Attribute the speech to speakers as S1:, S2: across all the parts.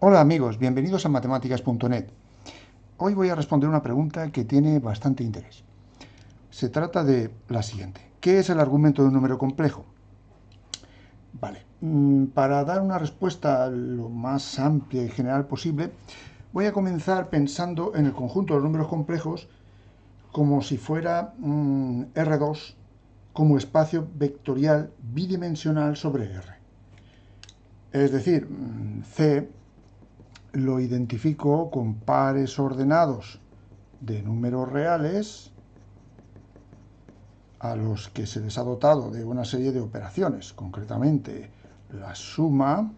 S1: Hola amigos, bienvenidos a matemáticas.net. Hoy voy a responder una pregunta que tiene bastante interés. Se trata de la siguiente. ¿Qué es el argumento de un número complejo? Vale, para dar una respuesta lo más amplia y general posible, voy a comenzar pensando en el conjunto de los números complejos como si fuera R2 como espacio vectorial bidimensional sobre R. Es decir, C lo identifico con pares ordenados de números reales a los que se les ha dotado de una serie de operaciones, concretamente la suma,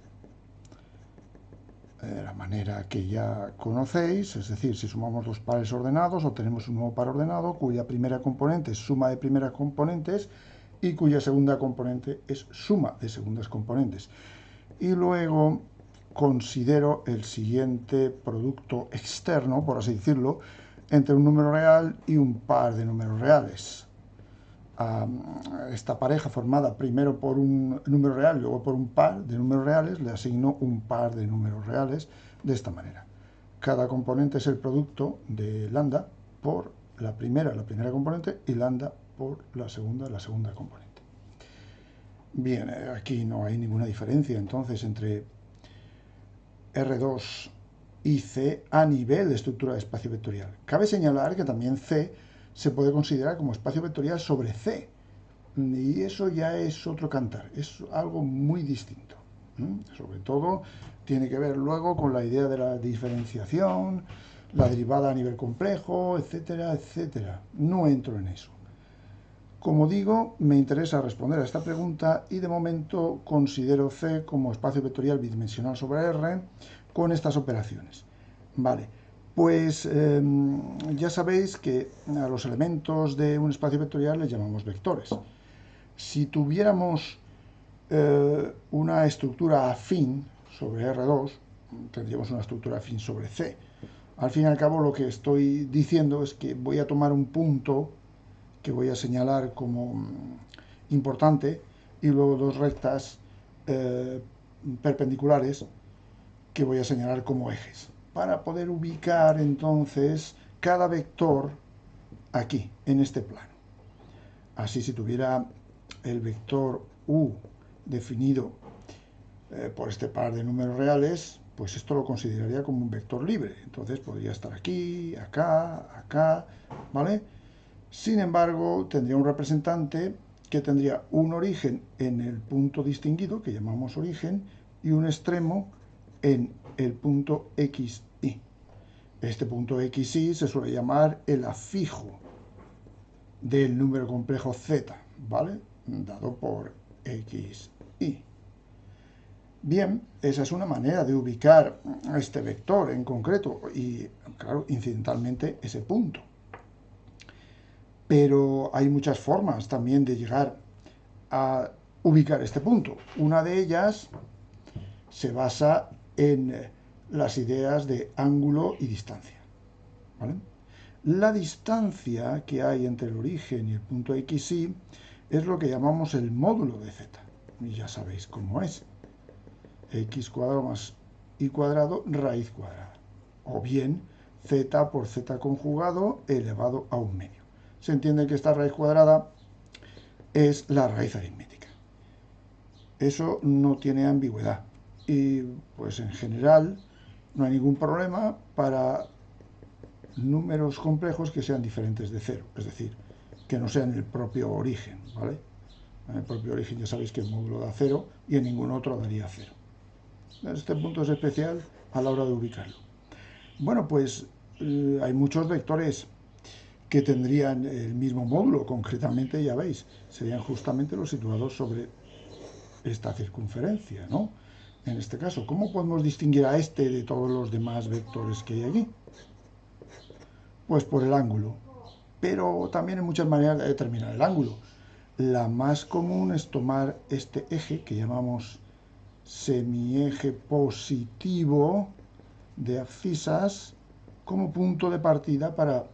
S1: de la manera que ya conocéis, es decir, si sumamos dos pares ordenados, obtenemos un nuevo par ordenado cuya primera componente es suma de primeras componentes y cuya segunda componente es suma de segundas componentes. Y luego considero el siguiente producto externo, por así decirlo, entre un número real y un par de números reales. A esta pareja formada primero por un número real y luego por un par de números reales, le asigno un par de números reales de esta manera. Cada componente es el producto de lambda por la primera componente, y lambda por la segunda componente. Bien, aquí no hay ninguna diferencia entonces entre R2 y C a nivel de estructura de espacio vectorial. Cabe señalar que también C se puede considerar como espacio vectorial sobre C, y eso ya es otro cantar, es algo muy distinto. Sobre todo tiene que ver luego con la idea de la diferenciación, la derivada a nivel complejo, etcétera, etcétera. No entro en eso. Como digo, me interesa responder a esta pregunta y de momento considero C como espacio vectorial bidimensional sobre R con estas operaciones. Vale, pues ya sabéis que a los elementos de un espacio vectorial les llamamos vectores. Si tuviéramos una estructura afín sobre R2, tendríamos una estructura afín sobre C. Al fin y al cabo lo que estoy diciendo es que voy a tomar un punto que voy a señalar como importante y luego dos rectas perpendiculares que voy a señalar como ejes para poder ubicar entonces cada vector aquí, en este plano. Así, si tuviera el vector u definido por este par de números reales, pues esto lo consideraría como un vector libre. Entonces podría estar aquí, acá, acá, ¿vale? Sin embargo, tendría un representante que tendría un origen en el punto distinguido, que llamamos origen, y un extremo en el punto xy. Este punto xy se suele llamar el afijo del número complejo z, ¿vale? Dado por xy. Bien, esa es una manera de ubicar este vector en concreto y, claro, incidentalmente ese punto. Pero hay muchas formas también de llegar a ubicar este punto. Una de ellas se basa en las ideas de ángulo y distancia, ¿vale? La distancia que hay entre el origen y el punto xy es lo que llamamos el módulo de z. Y ya sabéis cómo es. X cuadrado más y cuadrado raíz cuadrada. O bien z por z conjugado elevado a un medio. Se entiende que esta raíz cuadrada es la raíz aritmética. Eso no tiene ambigüedad. Y pues en general no hay ningún problema para números complejos que sean diferentes de cero, es decir, que no sean el propio origen, ¿vale? En el propio origen ya sabéis que el módulo da cero y en ningún otro daría cero. Este punto es especial a la hora de ubicarlo. Bueno, pues hay muchos vectores que tendrían el mismo módulo, concretamente, ya veis, serían justamente los situados sobre esta circunferencia, ¿no? En este caso, ¿cómo podemos distinguir a este de todos los demás vectores que hay aquí? Pues por el ángulo. Pero también hay muchas maneras de determinar el ángulo. La más común es tomar este eje que llamamos semieje positivo de abscisas como punto de partida para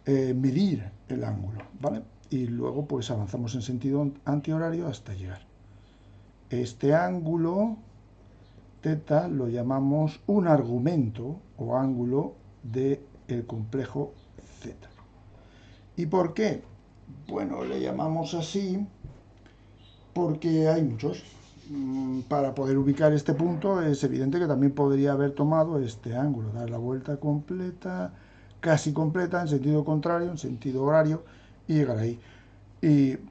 S1: medir el ángulo, ¿vale? Y luego pues avanzamos en sentido antihorario hasta llegar. Este ángulo θ lo llamamos un argumento o ángulo del complejo z. ¿Y por qué? Bueno, le llamamos así porque hay muchos. Para poder ubicar este punto es evidente que también podría haber tomado este ángulo, dar la vuelta completa, casi completa, en sentido contrario, en sentido horario, y llegar ahí.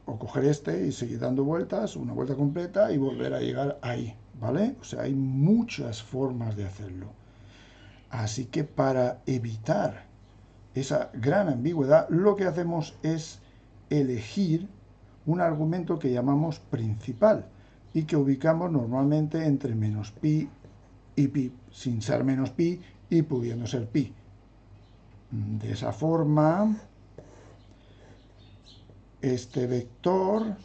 S1: O coger este y seguir dando vueltas, una vuelta completa y volver a llegar ahí, ¿vale? O sea, hay muchas formas de hacerlo. Así que para evitar esa gran ambigüedad, lo que hacemos es elegir un argumento que llamamos principal y que ubicamos normalmente entre menos pi y pi, sin ser menos pi y pudiendo ser pi. De esa forma, este vector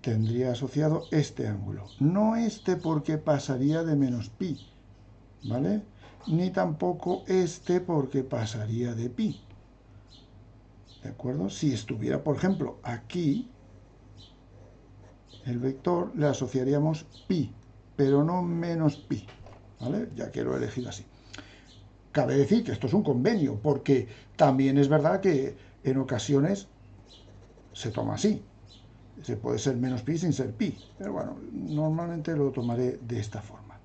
S1: tendría asociado este ángulo. No este porque pasaría de menos pi, ¿vale? Ni tampoco este porque pasaría de pi. ¿De acuerdo? Si estuviera, por ejemplo, aquí, el vector le asociaríamos pi, pero no menos pi, ¿vale? Ya que lo he elegido así. Cabe decir que esto es un convenio, porque también es verdad que en ocasiones se toma así. Se puede ser menos pi sin ser pi, pero bueno, normalmente lo tomaré de esta forma.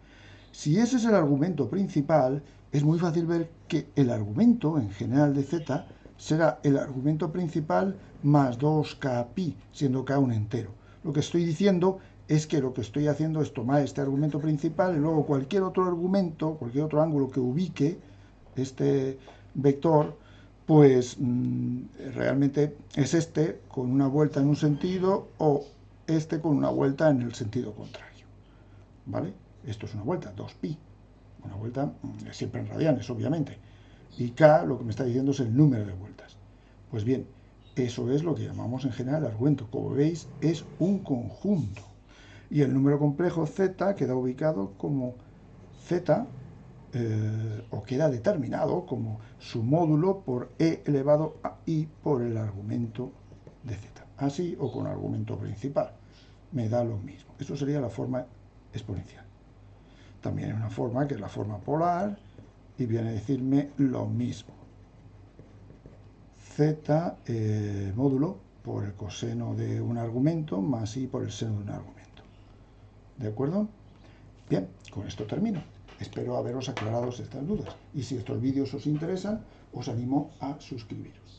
S1: Si ese es el argumento principal, es muy fácil ver que el argumento en general de z será el argumento principal más 2kpi, siendo k un entero. Lo que estoy diciendo es que lo que estoy haciendo es tomar este argumento principal y luego cualquier otro argumento, cualquier otro ángulo que ubique este vector, pues realmente es este con una vuelta en un sentido o este con una vuelta en el sentido contrario. ¿Vale? Esto es una vuelta, 2pi. Una vuelta siempre en radianes, obviamente. Y k lo que me está diciendo es el número de vueltas. Pues bien, eso es lo que llamamos en general argumento. Como veis, es un conjunto. Y el número complejo z queda ubicado como z, o queda determinado como su módulo por e elevado a i por el argumento de z. Así o con argumento principal. Me da lo mismo. Eso sería la forma exponencial. También hay una forma que es la forma polar y viene a decirme lo mismo. Z módulo por el coseno de un argumento más i por el seno de un argumento. ¿De acuerdo? Bien, con esto termino. Espero haberos aclarado estas dudas. Y si estos vídeos os interesan, os animo a suscribiros.